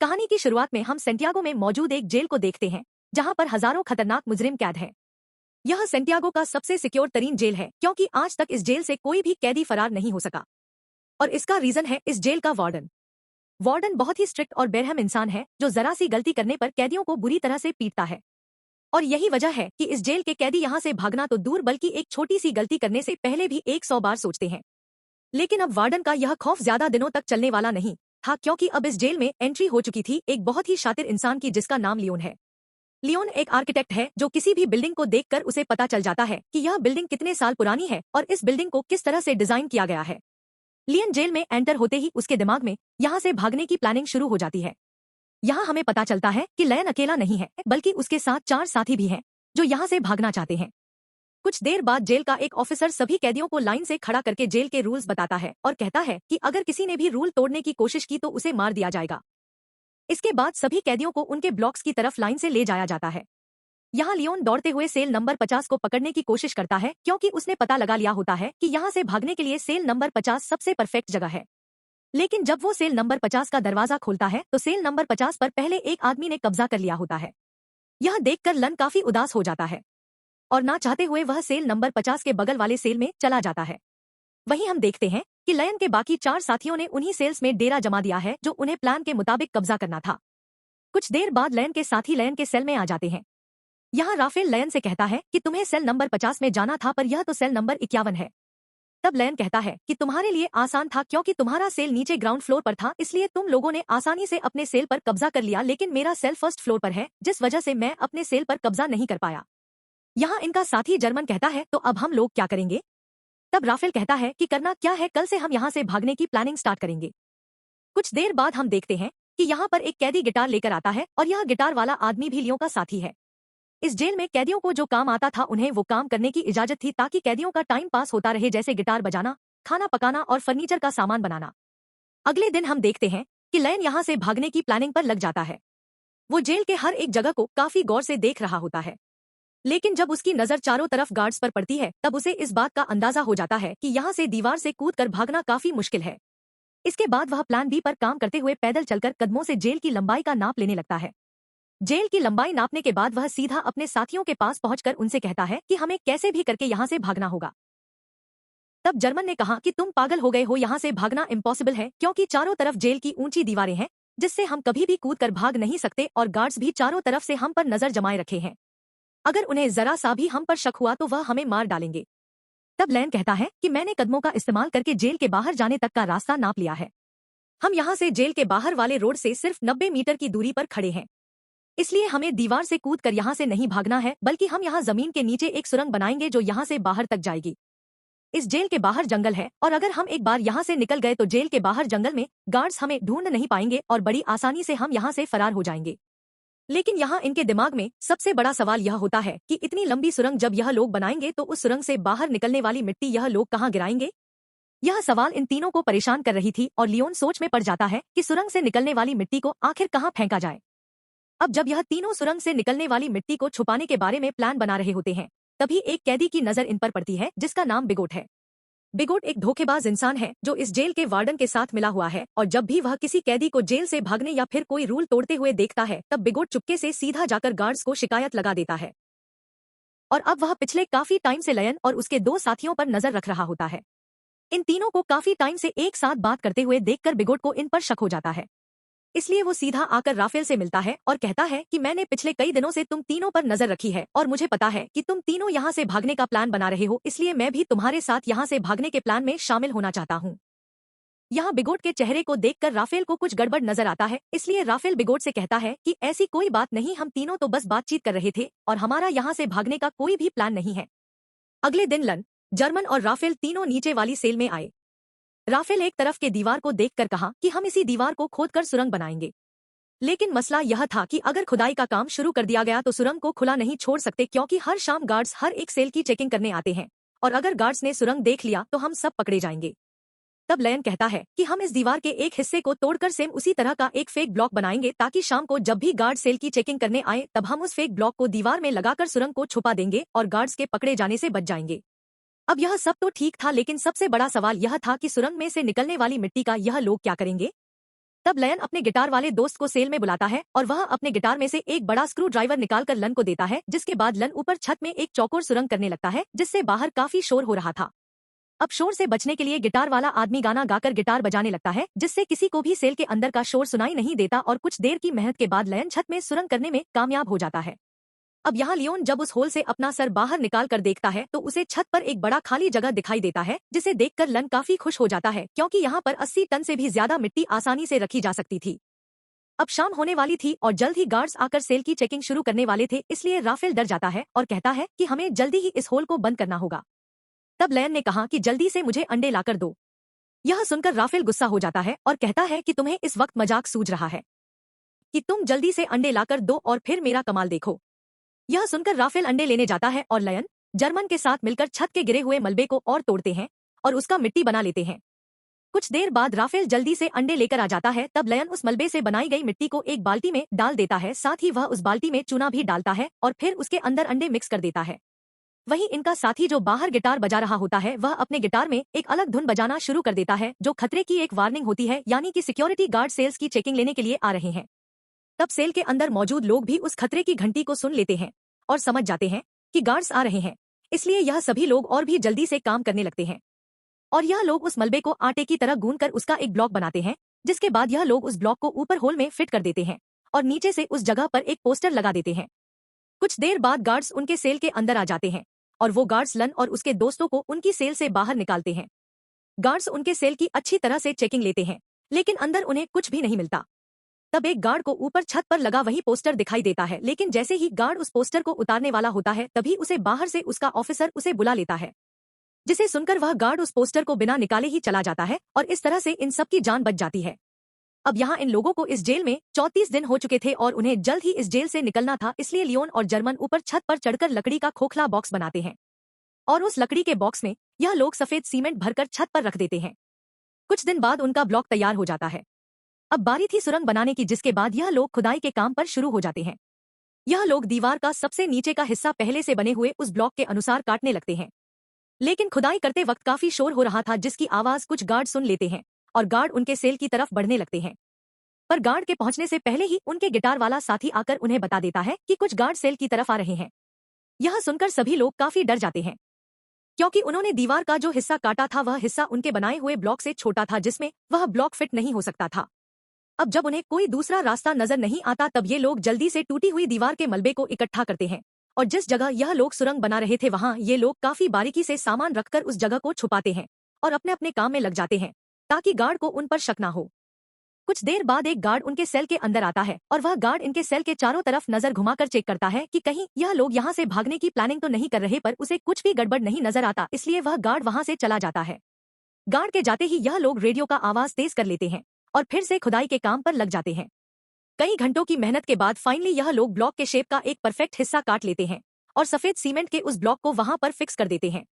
कहानी की शुरुआत में हम सेंटियागो में मौजूद एक जेल को देखते हैं, जहां पर हजारों खतरनाक मुजरिम कैद हैं। यह सेंटियागो का सबसे सिक्योर तरीन जेल है, क्योंकि आज तक इस जेल से कोई भी कैदी फरार नहीं हो सका। और इसका रीजन है इस जेल का वार्डन। वार्डन बहुत ही स्ट्रिक्ट और बेरहम इंसान है, जो जरा सी गलती करने पर कैदियों को बुरी तरह से पीटता है। और यही वजह है कि इस जेल के कैदी यहाँ से भागना तो दूर, बल्कि एक छोटी सी गलती करने से पहले भी 100 बार सोचते हैं। लेकिन अब वार्डन का यह खौफ ज्यादा दिनों तक चलने वाला नहीं था, क्योंकि अब इस जेल में एंट्री हो चुकी थी एक बहुत ही शातिर इंसान की, जिसका नाम लियोन है। लियोन एक आर्किटेक्ट है, जो किसी भी बिल्डिंग को देखकर उसे पता चल जाता है कि यह बिल्डिंग कितने साल पुरानी है और इस बिल्डिंग को किस तरह से डिजाइन किया गया है। लियोन जेल में एंटर होते ही उसके दिमाग में यहाँ से भागने की प्लानिंग शुरू हो जाती है। यहाँ हमें पता चलता है कि लियोन अकेला नहीं है, बल्कि उसके साथ 4 साथी भी हैं, जो यहाँ से भागना चाहते हैं। कुछ देर बाद जेल का एक ऑफिसर सभी कैदियों को लाइन से खड़ा करके जेल के रूल्स बताता है और कहता है कि अगर किसी ने भी रूल तोड़ने की कोशिश की तो उसे मार दिया जाएगा। इसके बाद सभी कैदियों को उनके ब्लॉक्स की तरफ लाइन से ले जाया जाता है। यहाँ लियोन दौड़ते हुए सेल नंबर 50 को पकड़ने की कोशिश करता है, क्योंकि उसने पता लगा लिया होता है कि यहाँ से भागने के लिए सेल नंबर 50 सबसे परफेक्ट जगह है। लेकिन जब वो सेल नंबर 50 का दरवाजा खोलता है तो सेल नंबर 50 पर पहले एक आदमी ने कब्जा कर लिया होता है। यह देखकर लन काफी उदास हो जाता है और ना चाहते हुए वह सेल नंबर 50 के बगल वाले सेल में चला जाता है। वहीं हम देखते हैं कि लियोन के बाकी 4 साथियों ने उन्हीं सेल्स में डेरा जमा दिया है, जो उन्हें प्लान के मुताबिक कब्जा करना था। कुछ देर बाद लियोन के साथी लियोन के सेल में आ जाते हैं। यहाँ राफेल लियोन से कहता है कि तुम्हें सेल नंबर 50 में जाना था, पर यह तो सेल नंबर 51 है। तब लियोन कहता है कि तुम्हारे लिए आसान था, क्योंकि तुम्हारा सेल नीचे ग्राउंड फ्लोर पर था, इसलिए तुम लोगों ने आसानी से अपने सेल पर कब्जा कर लिया, लेकिन मेरा सेल फर्स्ट फ्लोर पर है, जिस वजह से मैं अपने सेल पर कब्जा नहीं कर पाया। यहाँ इनका साथी जर्मन कहता है, तो अब हम लोग क्या करेंगे? तब राफेल कहता है कि करना क्या है, कल से हम यहाँ से भागने की प्लानिंग स्टार्ट करेंगे। कुछ देर बाद हम देखते हैं कि यहाँ पर एक कैदी गिटार लेकर आता है, और यह गिटार वाला आदमी भी लियोन का साथी है। इस जेल में कैदियों को जो काम आता था उन्हें वो काम करने की इजाजत थी, ताकि कैदियों का टाइम पास होता रहे, जैसे गिटार बजाना, खाना पकाना और फर्नीचर का सामान बनाना। अगले दिन हम देखते हैं कि लियोन यहाँ से भागने की प्लानिंग पर लग जाता है। वो जेल के हर एक जगह को काफी गौर से देख रहा होता है, लेकिन जब उसकी नजर चारों तरफ गार्ड्स पर पड़ती है तब उसे इस बात का अंदाजा हो जाता है कि यहाँ से दीवार से कूदकर भागना काफी मुश्किल है। इसके बाद वह प्लान बी पर काम करते हुए पैदल चलकर कदमों से जेल की लंबाई का नाप लेने लगता है। जेल की लंबाई नापने के बाद वह सीधा अपने साथियों के पास पहुंचकर उनसे कहता है कि हमें कैसे भी करके यहाँ से भागना होगा। तब जर्मन ने कहा कि तुम पागल हो गए हो, यहाँ से भागना इम्पॉसिबल है, क्योंकि चारों तरफ जेल की ऊंची दीवारें हैं, जिससे हम कभी भी कूद कर भाग नहीं सकते, और गार्ड्स भी चारों तरफ से हम पर नजर जमाए रखे हैं। अगर उन्हें जरा सा भी हम पर शक हुआ तो वह हमें मार डालेंगे। तब लियोन कहता है कि मैंने कदमों का इस्तेमाल करके जेल के बाहर जाने तक का रास्ता नाप लिया है। हम यहाँ से जेल के बाहर वाले रोड से सिर्फ 90 मीटर की दूरी पर खड़े हैं, इसलिए हमें दीवार से कूद कर यहाँ से नहीं भागना है, बल्कि हम यहाँ जमीन के नीचे एक सुरंग बनाएंगे जो यहाँ से बाहर तक जाएगी। इस जेल के बाहर जंगल है, और अगर हम एक बार यहाँ से निकल गए तो जेल के बाहर जंगल में गार्ड्स हमें ढूंढ नहीं पाएंगे और बड़ी आसानी से हम यहाँ से फरार हो जाएंगे। लेकिन यहाँ इनके दिमाग में सबसे बड़ा सवाल यह होता है कि इतनी लंबी सुरंग जब यह लोग बनाएंगे तो उस सुरंग से बाहर निकलने वाली मिट्टी यह लोग कहाँ गिराएंगे? यह सवाल इन तीनों को परेशान कर रही थी, और लियोन सोच में पड़ जाता है कि सुरंग से निकलने वाली मिट्टी को आखिर कहाँ फेंका जाए। अब जब यह तीनों सुरंग से निकलने वाली मिट्टी को छुपाने के बारे में प्लान बना रहे होते हैं, तभी एक कैदी की नजर इन पर पड़ती है, जिसका नाम बिगोट है। बिगोट एक धोखेबाज इंसान है, जो इस जेल के वार्डन के साथ मिला हुआ है, और जब भी वह किसी कैदी को जेल से भागने या फिर कोई रूल तोड़ते हुए देखता है तब बिगोट चुपके से सीधा जाकर गार्ड्स को शिकायत लगा देता है। और अब वह पिछले काफी टाइम से लियोन और उसके 2 साथियों पर नजर रख रहा होता है। इन तीनों को काफी टाइम से एक साथ बात करते हुए देखकर बिगोट को इन पर शक हो जाता है, इसलिए वो सीधा आकर राफेल से मिलता है और कहता है कि मैंने पिछले कई दिनों से तुम तीनों पर नजर रखी है, और मुझे पता है कि तुम तीनों यहाँ से भागने का प्लान बना रहे हो, इसलिए मैं भी तुम्हारे साथ यहाँ से भागने के प्लान में शामिल होना चाहता हूँ। यहाँ बिगोट के चेहरे को देखकर राफेल को कुछ गड़बड़ नजर आता है, इसलिए राफेल बिगोट से कहता है कि ऐसी कोई बात नहीं, हम तीनों तो बस बातचीत कर रहे थे और हमारा यहाँ से भागने का कोई भी प्लान नहीं है। अगले दिन लन, जर्मन और राफेल तीनों नीचे वाली सेल में आए। राफेल एक तरफ के दीवार को देखकर कहा कि हम इसी दीवार को खोदकर सुरंग बनाएंगे। लेकिन मसला यह था कि अगर खुदाई का काम शुरू कर दिया गया तो सुरंग को खुला नहीं छोड़ सकते, क्योंकि हर शाम गार्ड्स हर एक सेल की चेकिंग करने आते हैं, और अगर गार्ड्स ने सुरंग देख लिया तो हम सब पकड़े जाएंगे। तब लियोन कहता है कि हम इस दीवार के एक हिस्से को तोड़कर सेम उसी तरह का एक फेक ब्लॉक बनाएंगे, ताकि शाम को जब भी गार्ड सेल की चेकिंग करने आए तब हम उस फेक ब्लॉक को दीवार में लगाकर सुरंग को छुपा देंगे और गार्ड्स के पकड़े जाने से बच जाएंगे। अब यह सब तो ठीक था, लेकिन सबसे बड़ा सवाल यह था कि सुरंग में से निकलने वाली मिट्टी का यह लोग क्या करेंगे। तब लयन अपने गिटार वाले दोस्त को सेल में बुलाता है और वह अपने गिटार में से एक बड़ा स्क्रू ड्राइवर निकालकर लन को देता है, जिसके बाद लन ऊपर छत में एक चौकोर सुरंग करने लगता है, जिससे बाहर काफी शोर हो रहा था। अब शोर से बचने के लिए गिटार वाला आदमी गाना गाकर गिटार बजाने लगता है, जिससे किसी को भी सेल के अंदर का शोर सुनाई नहीं देता और कुछ देर की मेहनत के बाद लयन छत में सुरंग करने में कामयाब हो जाता है। अब यहाँ लियोन जब उस होल से अपना सर बाहर निकाल कर देखता है तो उसे छत पर एक बड़ा खाली जगह दिखाई देता है, जिसे देखकर लन काफी खुश हो जाता है, क्योंकि यहाँ पर 80 टन से भी ज्यादा मिट्टी आसानी से रखी जा सकती थी। अब शाम होने वाली थी और जल्द ही गार्ड्स आकर सेल की चेकिंग शुरू करने वाले थे, इसलिए राफेल डर जाता है और कहता है कि हमें जल्दी ही इस होल को बंद करना होगा। तब लयन ने कहा कि जल्दी से मुझे अंडे लाकर दो। यह सुनकर राफेल गुस्सा हो जाता है और कहता है कि तुम्हें इस वक्त मजाक सूझ रहा है कि तुम जल्दी से अंडे लाकर दो और फिर मेरा कमाल देखो। यह सुनकर राफेल अंडे लेने जाता है और लयन जर्मन के साथ मिलकर छत के गिरे हुए मलबे को और तोड़ते हैं और उसका मिट्टी बना लेते हैं। कुछ देर बाद राफेल जल्दी से अंडे लेकर आ जाता है। तब लयन उस मलबे से बनाई गई मिट्टी को एक बाल्टी में डाल देता है, साथ ही वह उस बाल्टी में चूना भी डालता है और फिर उसके अंदर अंडे मिक्स कर देता है। वहीं इनका साथी जो बाहर गिटार बजा रहा होता है वह अपने गिटार में एक अलग धुन बजाना शुरू कर देता है, जो खतरे की एक वार्निंग होती है, यानी कि सिक्योरिटी गार्ड सेल्स की चेकिंग लेने के लिए आ रहे हैं। तब सेल के अंदर मौजूद लोग भी उस खतरे की घंटी को सुन लेते हैं और समझ जाते हैं कि गार्ड्स आ रहे हैं, इसलिए यह सभी लोग और भी जल्दी से काम करने लगते हैं और यह लोग उस मलबे को आटे की तरह गूंद कर उसका एक ब्लॉक बनाते हैं, जिसके बाद यह लोग उस ब्लॉक को ऊपर होल में फिट कर देते हैं और नीचे से उस जगह पर एक पोस्टर लगा देते हैं। कुछ देर बाद गार्ड्स उनके सेल के अंदर आ जाते हैं और वो गार्ड्स लन और उसके दोस्तों को उनकी सेल से बाहर निकालते हैं। गार्ड्स उनके सेल की अच्छी तरह से चेकिंग लेते हैं, लेकिन अंदर उन्हें कुछ भी नहीं मिलता। तब एक गार्ड को ऊपर छत पर लगा वही पोस्टर दिखाई देता है, लेकिन जैसे ही गार्ड उस पोस्टर को उतारने वाला होता है तभी उसे बाहर से उसका ऑफिसर उसे बुला लेता है, जिसे सुनकर वह गार्ड उस पोस्टर को बिना निकाले ही चला जाता है और इस तरह से इन सब की जान बच जाती है। अब यहाँ इन लोगों को इस जेल में 34 दिन हो चुके थे और उन्हें जल्द ही इस जेल से निकलना था, इसलिए लियोन और जर्मन ऊपर छत पर चढ़कर लकड़ी का खोखला बॉक्स बनाते हैं और उस लकड़ी के बॉक्स में यह लोग सफेद सीमेंट भरकर छत पर रख देते हैं। कुछ दिन बाद उनका ब्लॉक तैयार हो जाता है। अब बारी थी सुरंग बनाने की, जिसके बाद यह लोग खुदाई के काम पर शुरू हो जाते हैं। यह लोग दीवार का सबसे नीचे का हिस्सा पहले से बने हुए उस ब्लॉक के अनुसार काटने लगते हैं, लेकिन खुदाई करते वक्त काफी शोर हो रहा था, जिसकी आवाज कुछ गार्ड सुन लेते हैं और गार्ड उनके सेल की तरफ बढ़ने लगते हैं। पर गार्ड के पहुंचने से पहले ही उनके गिटार वाला साथी आकर उन्हें बता देता है कि कुछ गार्ड सेल की तरफ आ रहे हैं। यह सुनकर सभी लोग काफी डर जाते हैं, क्योंकि उन्होंने दीवार का जो हिस्सा काटा था वह हिस्सा उनके बनाए हुए ब्लॉक से छोटा था, जिसमें वह ब्लॉक फिट नहीं हो सकता था। अब जब उन्हें कोई दूसरा रास्ता नजर नहीं आता तब ये लोग जल्दी से टूटी हुई दीवार के मलबे को इकट्ठा करते हैं और जिस जगह यह लोग सुरंग बना रहे थे वहां ये लोग काफी बारीकी से सामान रखकर उस जगह को छुपाते हैं और अपने अपने काम में लग जाते हैं, ताकि गार्ड को उन पर शक न हो। कुछ देर बाद एक गार्ड उनके सेल के अंदर आता है और वह गार्ड इनके सेल के चारों तरफ नजर घुमाकर चेक करता है कि कहीं यह लोग यहाँ से भागने की प्लानिंग तो नहीं कर रहे, पर उसे कुछ भी गड़बड़ नहीं नजर आता, इसलिए वह गार्ड वहां से चला जाता है। गार्ड के जाते ही यह लोग रेडियो का आवाज तेज कर लेते हैं और फिर से खुदाई के काम पर लग जाते हैं। कई घंटों की मेहनत के बाद फाइनली यह लोग ब्लॉक के शेप का एक परफेक्ट हिस्सा काट लेते हैं और सफेद सीमेंट के उस ब्लॉक को वहां पर फिक्स कर देते हैं।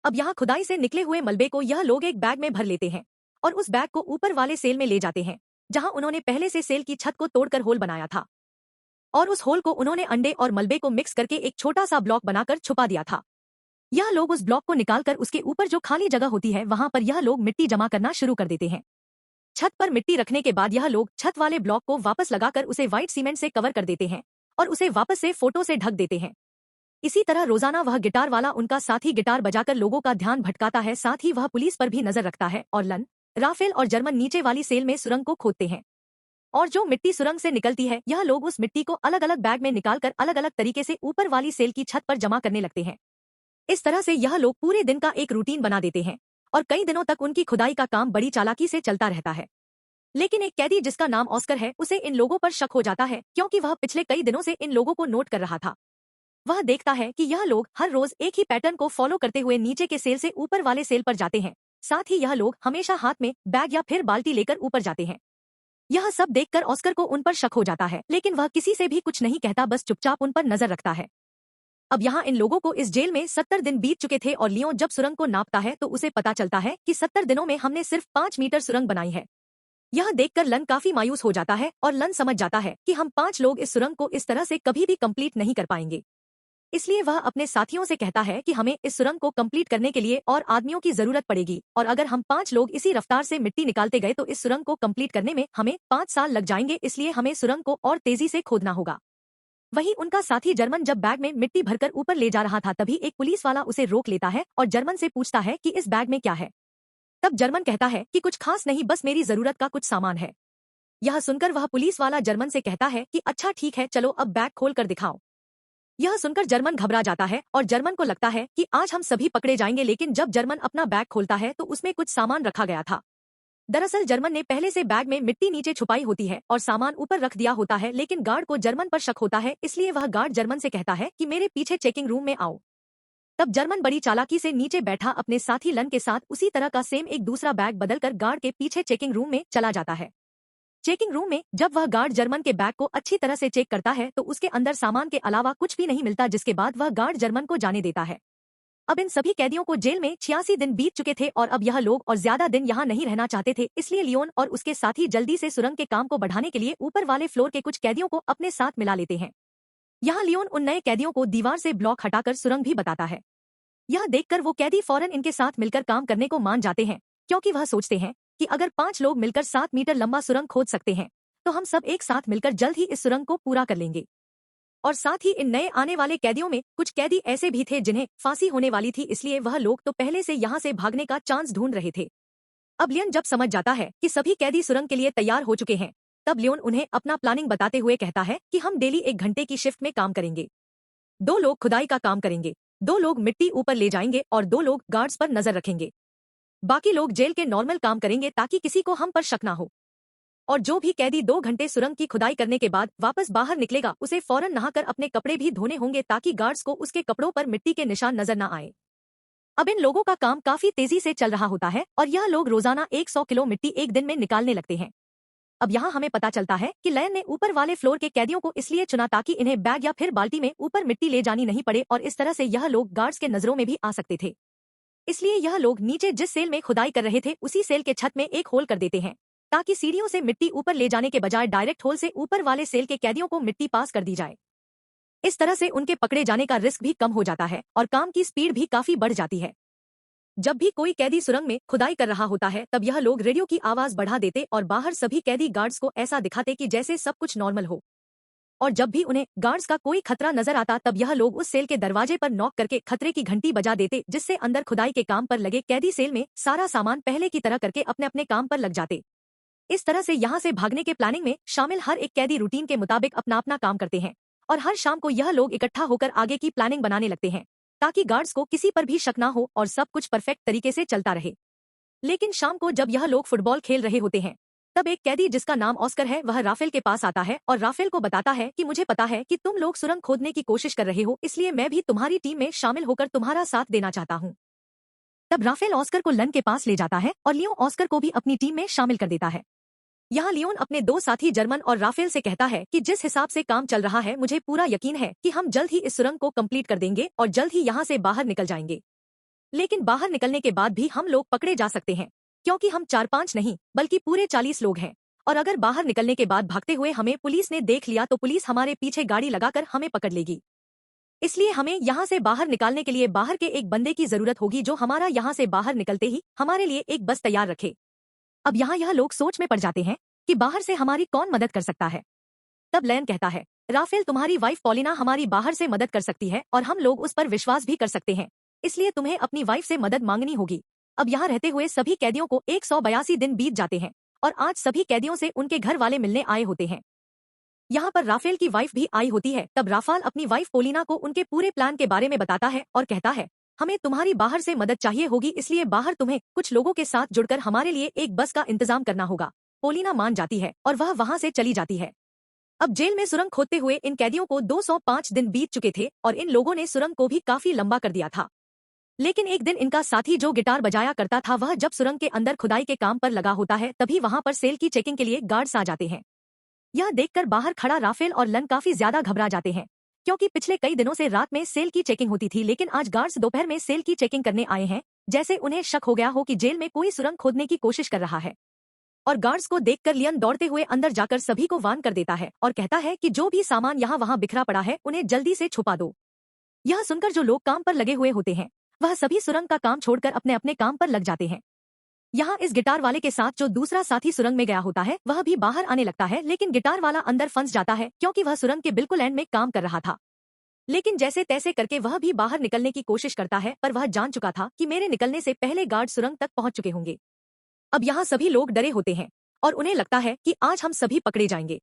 अब यहाँ खुदाई से निकले हुए मलबे को यह लोग एक बैग में भर लेते हैं और उस बैग को ऊपर वाले सेल में ले जाते हैं, जहां उन्होंने पहले से सेल की छत को तोड़कर होल बनाया था और उस होल को उन्होंने अंडे और मलबे को मिक्स करके एक छोटा सा ब्लॉक बनाकर छुपा दिया था। यह लोग उस ब्लॉक को निकालकर उसके ऊपर जो खाली जगह होती है वहां पर यह लोग मिट्टी जमा करना शुरू कर देते हैं। छत पर मिट्टी रखने के बाद यह लोग छत वाले ब्लॉक को वापस लगाकर उसे व्हाइट सीमेंट से कवर कर देते हैं और उसे वापस से फोटो से ढक देते हैं। इसी तरह रोजाना वह गिटार वाला उनका साथी गिटार बजाकर लोगों का ध्यान भटकाता है, साथ ही वह पुलिस पर भी नजर रखता है और लन, राफेल और जर्मन नीचे वाली सेल में सुरंग को खोदते हैं और जो मिट्टी सुरंग से निकलती है यह लोग उस मिट्टी को अलग अलग बैग में निकालकर अलग अलग तरीके से ऊपर वाली सेल की छत पर जमा करने लगते हैं। इस तरह से यह लोग पूरे दिन का एक रूटीन बना देते हैं और कई दिनों तक उनकी खुदाई का काम बड़ी चालाकी से चलता रहता है। लेकिन एक कैदी जिसका नाम ऑस्कर है, उसे इन लोगों पर शक हो जाता है, क्योंकि वह पिछले कई दिनों से इन लोगों को नोट कर रहा था। वह देखता है कि यह लोग हर रोज एक ही पैटर्न को फॉलो करते हुए नीचे के सेल से ऊपर वाले सेल पर जाते हैं, साथ ही यह लोग हमेशा हाथ में बैग या फिर बाल्टी लेकर ऊपर जाते हैं। यह सब देखकर ऑस्कर को उन पर शक हो जाता है, लेकिन वह किसी से भी कुछ नहीं कहता, बस चुपचाप उन पर नजर रखता है। अब यहाँ इन लोगों को इस जेल में 70 दिन बीत चुके थे और लियो जब सुरंग को नापता है तो उसे पता चलता है कि 70 दिनों में हमने सिर्फ 5 मीटर सुरंग बनाई है। यह देखकर लन काफी मायूस हो जाता है और लन समझ जाता है कि हम 5 लोग इस सुरंग को इस तरह से कभी भी कंप्लीट नहीं कर पाएंगे। इसलिए वह अपने साथियों से कहता है कि हमें इस सुरंग को कंप्लीट करने के लिए और आदमियों की जरूरत पड़ेगी, और अगर हम 5 लोग इसी रफ्तार से मिट्टी निकालते गए तो इस सुरंग को कंप्लीट करने में हमें 5 साल लग जाएंगे, इसलिए हमें सुरंग को और तेजी से खोदना होगा। वहीं उनका साथी जर्मन जब बैग में मिट्टी भरकर ऊपर ले जा रहा था तभी एक पुलिस वाला उसे रोक लेता है और जर्मन से पूछता है कि इस बैग में क्या है। तब जर्मन कहता है कि कुछ खास नहीं, बस मेरी जरूरत का कुछ सामान है। यह सुनकर वह पुलिस वाला जर्मन से कहता है कि अच्छा ठीक है, चलो अब बैग खोल कर दिखाओ। यह सुनकर जर्मन घबरा जाता है और जर्मन को लगता है कि आज हम सभी पकड़े जाएंगे, लेकिन जब जर्मन अपना बैग खोलता है तो उसमें कुछ सामान रखा गया था। दरअसल जर्मन ने पहले से बैग में मिट्टी नीचे छुपाई होती है और सामान ऊपर रख दिया होता है, लेकिन गार्ड को जर्मन पर शक होता है, इसलिए वह गार्ड जर्मन से कहता है कि मेरे पीछे चेकिंग रूम में आओ। तब जर्मन बड़ी चालाकी से नीचे बैठा अपने साथी लन के साथ उसी तरह का सेम एक दूसरा बैग बदलकर गार्ड के पीछे चेकिंग रूम में चला जाता है। चेकिंग रूम में जब वह गार्ड जर्मन के बैग को अच्छी तरह से चेक करता है तो उसके अंदर सामान के अलावा कुछ भी नहीं मिलता, जिसके बाद वह गार्ड जर्मन को जाने देता है। अब इन सभी कैदियों को जेल में 86 दिन बीत चुके थे और अब यह लोग और ज्यादा दिन यहाँ नहीं रहना चाहते थे, इसलिए लियोन और उसके साथी जल्दी से सुरंग के काम को बढ़ाने के लिए ऊपर वाले फ्लोर के कुछ कैदियों को अपने साथ मिला लेते हैं। यहाँ लियोन उन नए कैदियों को दीवार से ब्लॉक हटाकर सुरंग भी बताता है। यह देखकर वो कैदी फौरन इनके साथ मिलकर काम करने को मान जाते हैं, क्योंकि वह सोचते हैं कि अगर 5 लोग मिलकर 7 मीटर लंबा सुरंग खोद सकते हैं तो हम सब एक साथ मिलकर जल्द ही इस सुरंग को पूरा कर लेंगे। और साथ ही इन नए आने वाले कैदियों में कुछ कैदी ऐसे भी थे जिन्हें फांसी होने वाली थी, इसलिए वह लोग तो पहले से यहाँ से भागने का चांस ढूंढ रहे थे। अब लियोन जब समझ जाता है कि सभी कैदी सुरंग के लिए तैयार हो चुके हैं, तब लियोन उन्हें अपना प्लानिंग बताते हुए कहता है कि हम डेली 1 घंटे की शिफ्ट में काम करेंगे। 2 लोग खुदाई का काम करेंगे, 2 लोग मिट्टी ऊपर ले जाएंगे और 2 लोग गार्ड्स पर नजर रखेंगे। बाकी लोग जेल के नॉर्मल काम करेंगे ताकि किसी को हम पर शक ना हो। और जो भी कैदी 2 घंटे सुरंग की खुदाई करने के बाद वापस बाहर निकलेगा उसे फौरन नहाकर अपने कपड़े भी धोने होंगे ताकि गार्ड्स को उसके कपड़ों पर मिट्टी के निशान नजर न आए। अब इन लोगों का काम काफी तेजी से चल रहा होता है और यह लोग रोजाना 100 किलो मिट्टी एक दिन में निकालने लगते हैं। अब यहाँ हमें पता चलता है कि लयन ने ऊपर वाले फ्लोर के कैदियों को इसलिए चुना ताकि इन्हें बैग या फिर बाल्टी में ऊपर मिट्टी ले जानी नहीं पड़े और इस तरह से यह लोग गार्ड्स के नजरों में भी आ सकते थे। इसलिए यह लोग नीचे जिस सेल में खुदाई कर रहे थे उसी सेल के छत में एक होल कर देते हैं ताकि सीढ़ियों से मिट्टी ऊपर ले जाने के बजाय डायरेक्ट होल से ऊपर वाले सेल के कैदियों को मिट्टी पास कर दी जाए। इस तरह से उनके पकड़े जाने का रिस्क भी कम हो जाता है और काम की स्पीड भी काफी बढ़ जाती है। जब भी कोई कैदी सुरंग में खुदाई कर रहा होता है तब यह लोग रेडियो की आवाज बढ़ा देते और बाहर सभी कैदी गार्ड्स को ऐसा दिखाते कि जैसे सब कुछ नॉर्मल हो। और जब भी उन्हें गार्ड्स का कोई खतरा नजर आता तब यह लोग उस सेल के दरवाजे पर नॉक करके खतरे की घंटी बजा देते, जिससे अंदर खुदाई के काम पर लगे कैदी सेल में सारा सामान पहले की तरह करके अपने अपने काम पर लग जाते। इस तरह से यहाँ से भागने के प्लानिंग में शामिल हर एक कैदी रूटीन के मुताबिक अपना अपना काम करते हैं और हर शाम को यह लोग इकट्ठा होकर आगे की प्लानिंग बनाने लगते हैं ताकि गार्ड्स को किसी पर भी शक ना हो और सब कुछ परफेक्ट तरीके से चलता रहे। लेकिन शाम को जब यह लोग फुटबॉल खेल रहे होते हैं तब एक कैदी जिसका नाम ऑस्कर है वह राफेल के पास आता है और राफेल को बताता है कि मुझे पता है कि तुम लोग सुरंग खोदने की कोशिश कर रहे हो, इसलिए मैं भी तुम्हारी टीम में शामिल होकर तुम्हारा साथ देना चाहता हूँ। तब राफेल ऑस्कर को लन के पास ले जाता है और लियो ऑस्कर को भी अपनी टीम में शामिल कर देता है। यहाँ लियोन अपने 2 साथी जर्मन और राफेल से कहता है कि जिस हिसाब से काम चल रहा है मुझे पूरा यकीन है कि हम जल्द ही इस सुरंग को कंप्लीट कर देंगे और जल्द ही यहाँ से बाहर निकल जाएंगे। लेकिन बाहर निकलने के बाद भी हम लोग पकड़े जा सकते हैं, क्योंकि हम 4-5 नहीं बल्कि पूरे 40 लोग हैं और अगर बाहर निकलने के बाद भागते हुए हमें पुलिस ने देख लिया तो पुलिस हमारे पीछे गाड़ी लगाकर हमें पकड़ लेगी। इसलिए हमें यहाँ से बाहर निकालने के लिए बाहर के एक बंदे की जरूरत होगी जो हमारा यहाँ से बाहर निकलते ही हमारे लिए एक बस तैयार रखे। अब यहाँ यह लोग सोच में पड़ जाते हैं कि बाहर से हमारी कौन मदद कर सकता है। तब लयन कहता है, राफेल तुम्हारी वाइफ पॉलिना हमारी बाहर से मदद कर सकती है और हम लोग उस पर विश्वास भी कर सकते हैं, इसलिए तुम्हें अपनी वाइफ से मदद मांगनी होगी। अब यहाँ रहते हुए सभी कैदियों को 182 दिन बीत जाते हैं और आज सभी कैदियों से उनके घर वाले मिलने आए होते हैं। यहाँ पर राफेल की वाइफ भी आई होती है। तब राफाल अपनी वाइफ पोलिना को उनके पूरे प्लान के बारे में बताता है और कहता है, हमें तुम्हारी बाहर से मदद चाहिए होगी, इसलिए बाहर तुम्हें कुछ लोगों के साथ जुड़कर हमारे लिए एक बस का इंतजाम करना होगा। पोलिना मान जाती है और वह वहां से चली जाती है। अब जेल में सुरंग खोदते हुए इन कैदियों को 205 दिन बीत चुके थे और इन लोगों ने सुरंग को भी काफी लंबा कर दिया था। लेकिन एक दिन इनका साथी जो गिटार बजाया करता था वह जब सुरंग के अंदर खुदाई के काम पर लगा होता है तभी वहां पर सेल की चेकिंग के लिए गार्ड्स आ जाते हैं। यह देखकर बाहर खड़ा राफेल और लन काफी ज्यादा घबरा जाते हैं, क्योंकि पिछले कई दिनों से रात में सेल की चेकिंग होती थी, लेकिन आज गार्ड्स दोपहर में सेल की चेकिंग करने आए हैं, जैसे उन्हें शक हो गया हो कि जेल में कोई सुरंग खोदने की कोशिश कर रहा है। और गार्ड्स को देखकर लियन दौड़ते हुए अंदर जाकर सभी को वार्न कर देता है और कहता है कि जो भी सामान यहाँ वहाँ बिखरा पड़ा है उन्हें जल्दी से छुपा दो। यह सुनकर जो लोग काम पर लगे हुए होते हैं वह सभी सुरंग का काम छोड़कर अपने अपने काम पर लग जाते हैं। यहाँ इस गिटार वाले के साथ जो दूसरा साथी सुरंग में गया होता है वह भी बाहर आने लगता है, लेकिन गिटार वाला अंदर फंस जाता है क्योंकि वह सुरंग के बिल्कुल एंड में काम कर रहा था। लेकिन जैसे तैसे करके वह भी बाहर निकलने की कोशिश करता है, पर वह जान चुका था कि मेरे निकलने से पहले गार्ड सुरंग तक पहुंच चुके होंगे। अब यहाँ सभी लोग डरे होते हैं और उन्हें लगता है कि आज हम सभी पकड़े जाएंगे।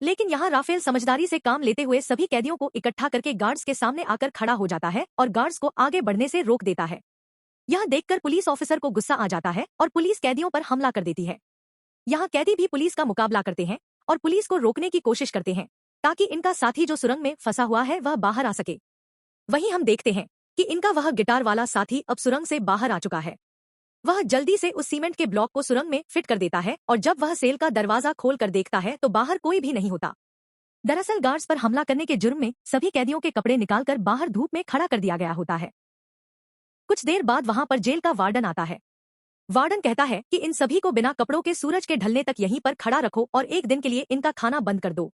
लेकिन यहाँ राफेल समझदारी से काम लेते हुए सभी कैदियों को इकट्ठा करके गार्ड्स के सामने आकर खड़ा हो जाता है और गार्ड्स को आगे बढ़ने से रोक देता है। यह देखकर पुलिस ऑफिसर को गुस्सा आ जाता है और पुलिस कैदियों पर हमला कर देती है। यहाँ कैदी भी पुलिस का मुकाबला करते हैं और पुलिस को रोकने की कोशिश करते हैं ताकि इनका साथी जो सुरंग में फंसा हुआ है वह बाहर आ सके। वहीं हम देखते हैं कि इनका वह गिटार वाला साथी अब सुरंग से बाहर आ चुका है। वह जल्दी से उस सीमेंट के ब्लॉक को सुरंग में फिट कर देता है और जब वह सेल का दरवाजा खोल कर देखता है तो बाहर कोई भी नहीं होता। दरअसल गार्ड्स पर हमला करने के जुर्म में सभी कैदियों के कपड़े निकालकर बाहर धूप में खड़ा कर दिया गया होता है। कुछ देर बाद वहां पर जेल का वार्डन आता है। वार्डन कहता है कि इन सभी को बिना कपड़ों के सूरज के ढलने तक यहीं पर खड़ा रखो और एक दिन के लिए इनका खाना बंद कर दो।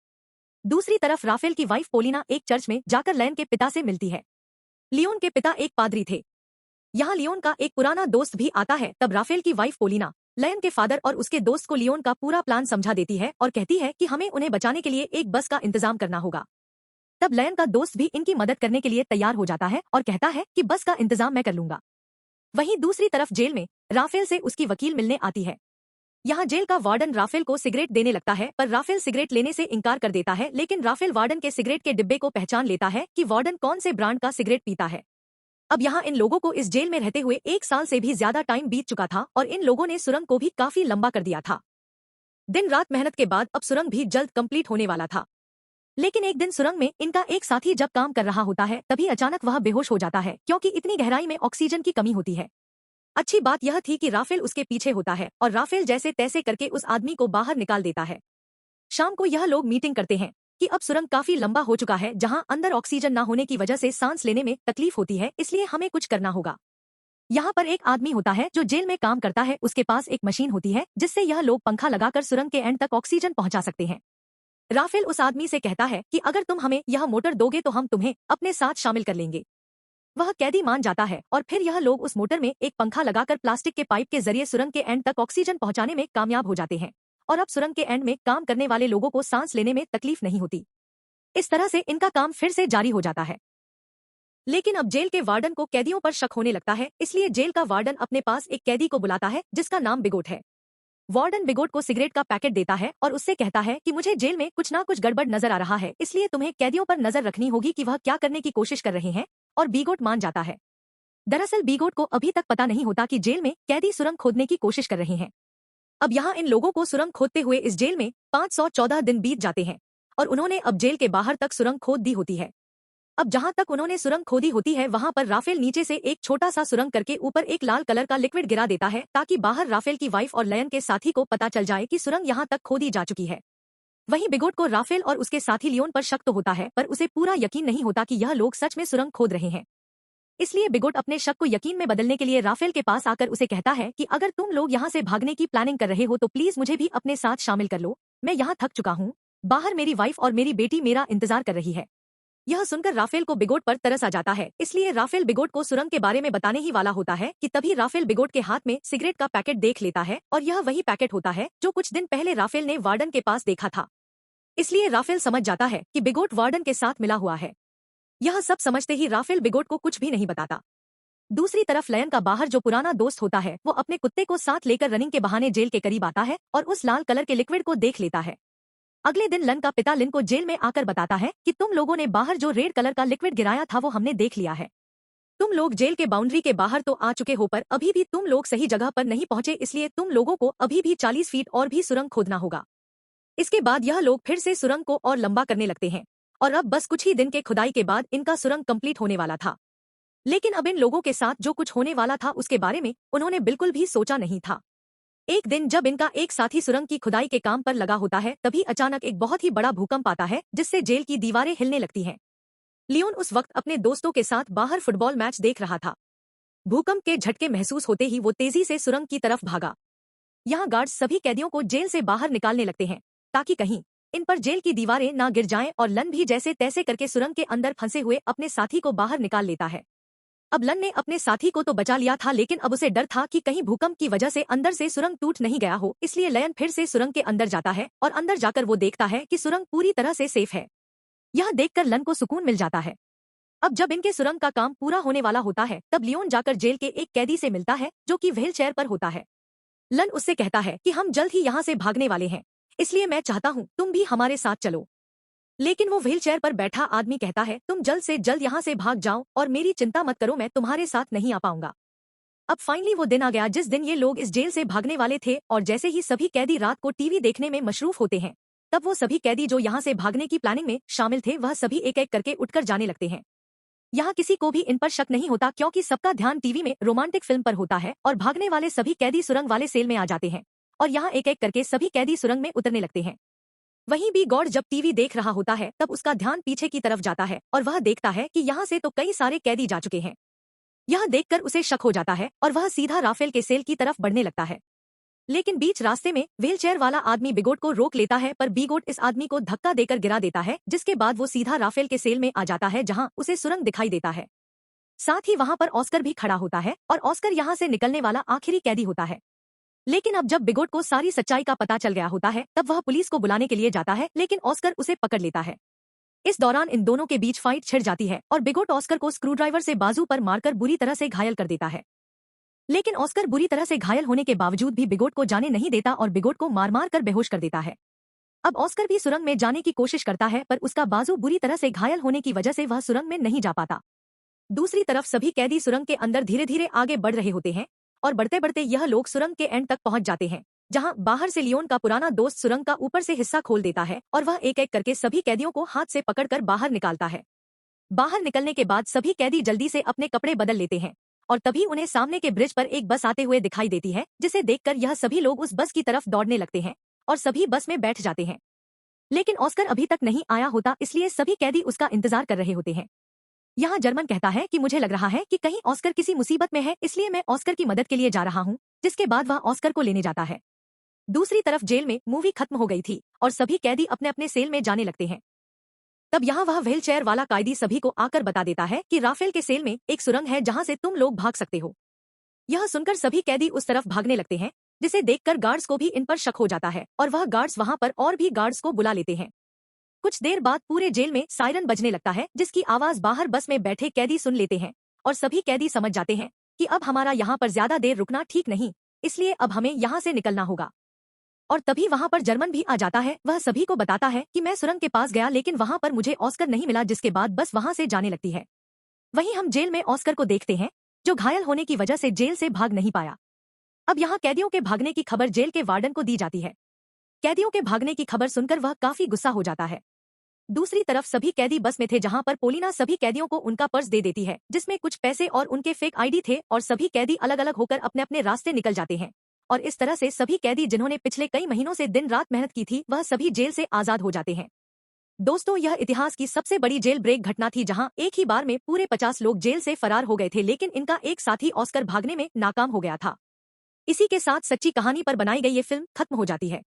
दूसरी तरफ राफेल की वाइफ पोलिना एक चर्च में जाकर लियोन के पिता से मिलती है। लियोन के पिता एक पादरी थे। यहाँ लियोन का एक पुराना दोस्त भी आता है। तब राफेल की वाइफ पोलिना लियोन के फादर और उसके दोस्त को लियोन का पूरा प्लान समझा देती है और कहती है कि हमें उन्हें बचाने के लिए एक बस का इंतजाम करना होगा। तब लियोन का दोस्त भी इनकी मदद करने के लिए तैयार हो जाता है और कहता है कि बस का इंतजाम मैं कर लूंगा। वहीं दूसरी तरफ जेल में राफेल से उसकी वकील मिलने आती है। यहाँ जेल का वार्डन राफेल को सिगरेट देने लगता है, पर राफेल सिगरेट लेने से इनकार कर देता है। लेकिन राफेल वार्डन के सिगरेट के डिब्बे को पहचान लेता है कि वार्डन कौन से ब्रांड का सिगरेट पीता है। अब यहाँ इन लोगों को इस जेल में रहते हुए 1 साल से भी ज्यादा टाइम बीत चुका था और इन लोगों ने सुरंग को भी काफी लंबा कर दिया था। दिन रात मेहनत के बाद अब सुरंग भी जल्द कंप्लीट होने वाला था। लेकिन एक दिन सुरंग में इनका एक साथी जब काम कर रहा होता है तभी अचानक वह बेहोश हो जाता है क्योंकि इतनी गहराई में ऑक्सीजन की कमी होती है। अच्छी बात यह थी कि राफेल उसके पीछे होता है और राफेल जैसे तैसे करके उस आदमी को बाहर निकाल देता है। शाम को यह लोग मीटिंग करते हैं कि अब सुरंग काफी लंबा हो चुका है, जहां अंदर ऑक्सीजन न होने की वजह से सांस लेने में तकलीफ होती है, इसलिए हमें कुछ करना होगा। यहाँ पर एक आदमी होता है जो जेल में काम करता है। उसके पास एक मशीन होती है जिससे यह लोग पंखा लगाकर सुरंग के एंड तक ऑक्सीजन पहुंचा सकते हैं। राफेल उस आदमी से कहता है कि अगर तुम हमें यह मोटर दोगे तो हम तुम्हें अपने साथ शामिल कर लेंगे। वह कैदी मान जाता है और फिर यह लोग उस मोटर में एक पंखा लगाकर प्लास्टिक के पाइप के जरिए सुरंग के एंड तक ऑक्सीजन पहुंचाने में कामयाब हो जाते हैं और अब सुरंग के एंड में काम करने वाले लोगों को सांस लेने में तकलीफ नहीं होती। इस तरह से इनका काम फिर से जारी हो जाता है। लेकिन अब जेल के वार्डन को कैदियों पर शक होने लगता है, इसलिए जेल का वार्डन अपने पास एक कैदी को बुलाता है जिसका नाम बिगोट है। वार्डन बिगोट को सिगरेट का पैकेट देता है और उससे कहता है कि मुझे जेल में कुछ ना कुछ गड़बड़ नजर आ रहा है, इसलिए तुम्हें कैदियों पर नजर रखनी होगी कि वह क्या करने की कोशिश कर रहे हैं। और बिगोट मान जाता है। दरअसल बिगोट को अभी तक पता नहीं होता कि जेल में कैदी सुरंग खोदने की कोशिश कर रहे हैं। अब यहाँ इन लोगों को सुरंग खोदते हुए इस जेल में 514 दिन बीत जाते हैं और उन्होंने अब जेल के बाहर तक सुरंग खोद दी होती है। अब जहाँ तक उन्होंने सुरंग खोदी होती है वहाँ पर राफेल नीचे से एक छोटा सा सुरंग करके ऊपर एक लाल कलर का लिक्विड गिरा देता है ताकि बाहर राफेल की वाइफ और लियोन के साथी को पता चल जाए कि सुरंग यहाँ तक खोदी जा चुकी है। वहीं बिगोट को राफेल और उसके साथी लियोन पर शक तो होता है, पर उसे पूरा यकीन नहीं होता कि यह लोग सच में सुरंग खोद रहे हैं। इसलिए बिगोट अपने शक को यकीन में बदलने के लिए राफेल के पास आकर उसे कहता है कि अगर तुम लोग यहाँ से भागने की प्लानिंग कर रहे हो तो प्लीज मुझे भी अपने साथ शामिल कर लो, मैं यहाँ थक चुका हूँ। बाहर मेरी वाइफ और मेरी बेटी मेरा इंतजार कर रही है। यह सुनकर राफेल को बिगोट पर तरस आ जाता है, इसलिए राफेल बिगोट को सुरंग के बारे में बताने ही वाला होता है कि तभी राफेल बिगोट के हाथ में सिगरेट का पैकेट देख लेता है और यह वही पैकेट होता है जो कुछ दिन पहले राफेल ने वार्डन के पास देखा था। इसलिए राफेल समझ जाता है कि बिगोट वार्डन के साथ मिला हुआ है। यह सब समझते ही राफेल बिगोट को कुछ भी नहीं बताता। दूसरी तरफ लियोन का बाहर जो पुराना दोस्त होता है वो अपने कुत्ते को साथ लेकर रनिंग के बहाने जेल के करीब आता है और उस लाल कलर के लिक्विड को देख लेता है। अगले दिन लियोन का पिता लिन को जेल में आकर बताता है कि तुम लोगों ने बाहर जो रेड कलर का लिक्विड गिराया था वो हमने देख लिया है। तुम लोग जेल के बाउंड्री के बाहर तो आ चुके हो, पर अभी भी तुम लोग सही जगह पर नहीं पहुंचे, इसलिए तुम लोगों को अभी भी 40 फीट और भी सुरंग खोदना होगा। इसके बाद यह लोग फिर से सुरंग को और लंबा करने लगते हैं और अब बस कुछ ही दिन के खुदाई के बाद इनका सुरंग कंप्लीट होने वाला था। लेकिन अब इन लोगों के साथ जो कुछ होने वाला था उसके बारे में उन्होंने बिल्कुल भी सोचा नहीं था। एक दिन जब इनका एक साथी सुरंग की खुदाई के काम पर लगा होता है तभी अचानक एक बहुत ही बड़ा भूकंप आता है जिससे जेल की दीवारें हिलने लगती हैं। लियोन उस वक्त अपने दोस्तों के साथ बाहर फुटबॉल मैच देख रहा था। भूकंप के झटके महसूस होते ही वो तेजी से सुरंग की तरफ भागा। यहाँ गार्ड्स सभी कैदियों को जेल से बाहर निकालने लगते हैं ताकि कहीं इन पर जेल की दीवारें ना गिर जाएं और लन भी जैसे तैसे करके सुरंग के अंदर फंसे हुए अपने साथी को बाहर निकाल लेता है। अब लन ने अपने साथी को तो बचा लिया था, लेकिन अब उसे डर था कि कहीं भूकंप की वजह से अंदर से सुरंग टूट नहीं गया हो, इसलिए लयन फिर से सुरंग के अंदर जाता है और अंदर जाकर वो देखता है कि सुरंग पूरी तरह से सेफ है। यह देखकर लन को सुकून मिल जाता है। अब जब इनके सुरंग का काम पूरा होने वाला होता है तब लियोन जाकर जेल के एक कैदी से मिलता है जो कि व्हील चेयर पर होता है। लन उससे कहता है कि हम जल्द ही यहाँ से भागने वाले हैं, इसलिए मैं चाहता हूँ तुम भी हमारे साथ चलो। लेकिन वो व्हील चेयर पर बैठा आदमी कहता है, तुम जल्द से जल्द यहाँ से भाग जाओ और मेरी चिंता मत करो, मैं तुम्हारे साथ नहीं आ पाऊंगा। अब फाइनली वो दिन आ गया जिस दिन ये लोग इस जेल से भागने वाले थे, और जैसे ही सभी कैदी रात को टीवी देखने में मशरूफ होते हैं तब वो सभी कैदी जो यहाँ से भागने की प्लानिंग में शामिल थे वह सभी एक एक करके उठकर जाने लगते हैं। यहाँ किसी को भी इन पर शक नहीं होता क्योंकि सबका ध्यान टीवी में रोमांटिक फिल्म पर होता है और भागने वाले सभी कैदी सुरंग वाले सेल में आ जाते हैं और यहाँ एक एक करके सभी कैदी सुरंग में उतरने लगते हैं। वहीं बी गॉड जब टीवी देख रहा होता है तब उसका ध्यान पीछे की तरफ जाता है और वह देखता है कि यहाँ से तो कई सारे कैदी जा चुके हैं। यह देखकर उसे शक हो जाता है और वह सीधा राफेल के सेल की तरफ बढ़ने लगता है। लेकिन बीच रास्ते में व्हील चेयर वाला आदमी बिगोट को रोक लेता है, पर बिगोट इस आदमी को धक्का देकर गिरा देता है, जिसके बाद वो सीधा राफेल के सेल में आ जाता है जहां उसे सुरंग दिखाई देता है। साथ ही वहां पर ऑस्कर भी खड़ा होता है और ऑस्कर यहां से निकलने वाला आखिरी कैदी होता है। लेकिन अब जब बिगोट को सारी सच्चाई का पता चल गया होता है तब वह पुलिस को बुलाने के लिए जाता है, लेकिन ऑस्कर उसे पकड़ लेता है। इस दौरान इन दोनों के बीच फाइट छिड़ जाती है और बिगोट ऑस्कर को स्क्रूड्राइवर से बाजू पर मारकर बुरी तरह से घायल कर देता है। लेकिन ऑस्कर बुरी तरह से घायल होने के बावजूद भी बिगोट को जाने नहीं देता और बिगोट को मार मार कर बेहोश कर देता है। अब ऑस्कर भी सुरंग में जाने की कोशिश करता है, पर उसका बाजू बुरी तरह से घायल होने की वजह से वह सुरंग में नहीं जा पाता। दूसरी तरफ सभी कैदी सुरंग के अंदर धीरे धीरे आगे बढ़ रहे होते हैं और बढ़ते बढ़ते यह लोग सुरंग के एंड तक पहुंच जाते हैं, जहां बाहर से लियोन का पुराना दोस्त सुरंग का ऊपर से हिस्सा खोल देता है और वह एक एक करके सभी कैदियों को हाथ से पकड़कर बाहर निकालता है। बाहर निकलने के बाद सभी कैदी जल्दी से अपने कपड़े बदल लेते हैं और तभी उन्हें सामने के ब्रिज पर एक बस आते हुए दिखाई देती है, जिसे देखकर यह सभी लोग उस बस की तरफ दौड़ने लगते हैं और सभी बस में बैठ जाते हैं। लेकिन ऑस्कर अभी तक नहीं आया होता, इसलिए सभी कैदी उसका इंतजार कर रहे होते हैं। यहाँ जर्मन कहता है कि मुझे लग रहा है कि कहीं ऑस्कर किसी मुसीबत में है, इसलिए मैं ऑस्कर की मदद के लिए जा रहा हूँ, जिसके बाद वह ऑस्कर को लेने जाता है। दूसरी तरफ जेल में मूवी खत्म हो गई थी और सभी कैदी अपने अपने सेल में जाने लगते हैं। तब यहाँ वह व्हील चेयर वाला कैदी सभी को आकर बता देता है कि राफेल के सेल में एक सुरंग है जहाँ से तुम लोग भाग सकते हो। यह सुनकर सभी कैदी उस तरफ भागने लगते हैं, जिसे देखकर गार्ड्स को भी इन पर शक हो जाता है और वह गार्ड्स वहां पर और भी गार्ड्स को बुला लेते हैं। कुछ देर बाद पूरे जेल में सायरन बजने लगता है, जिसकी आवाज बाहर बस में बैठे कैदी सुन लेते हैं और सभी कैदी समझ जाते हैं कि अब हमारा यहाँ पर ज्यादा देर रुकना ठीक नहीं, इसलिए अब हमें यहाँ से निकलना होगा। और तभी वहां पर जर्मन भी आ जाता है। वह सभी को बताता है कि मैं सुरंग के पास गया, लेकिन वहां पर मुझे ऑस्कर नहीं मिला, जिसके बाद बस वहां से जाने लगती है। वहीं हम जेल में ऑस्कर को देखते हैं, जो घायल होने की वजह से जेल से भाग नहीं पाया। अब यहाँ कैदियों के भागने की खबर जेल के वार्डन को दी जाती है। कैदियों के भागने की खबर सुनकर वह काफी गुस्सा हो जाता है। दूसरी तरफ सभी कैदी बस में थे, जहां पर पोलिना सभी कैदियों को उनका पर्स दे देती है, जिसमें कुछ पैसे और उनके फेक आईडी थे, और सभी कैदी अलग अलग होकर अपने अपने रास्ते निकल जाते हैं। और इस तरह से सभी कैदी जिन्होंने पिछले कई महीनों से दिन रात मेहनत की थी, वह सभी जेल से आजाद हो जाते हैं। दोस्तों, यह इतिहास की सबसे बड़ी जेल ब्रेक घटना थी, जहां एक ही बार में पूरे 50 लोग जेल से फरार हो गए थे, लेकिन इनका एक साथी ऑस्कर भागने में नाकाम हो गया था। इसी के साथ सच्ची कहानी पर बनाई गई ये फिल्म खत्म हो जाती है।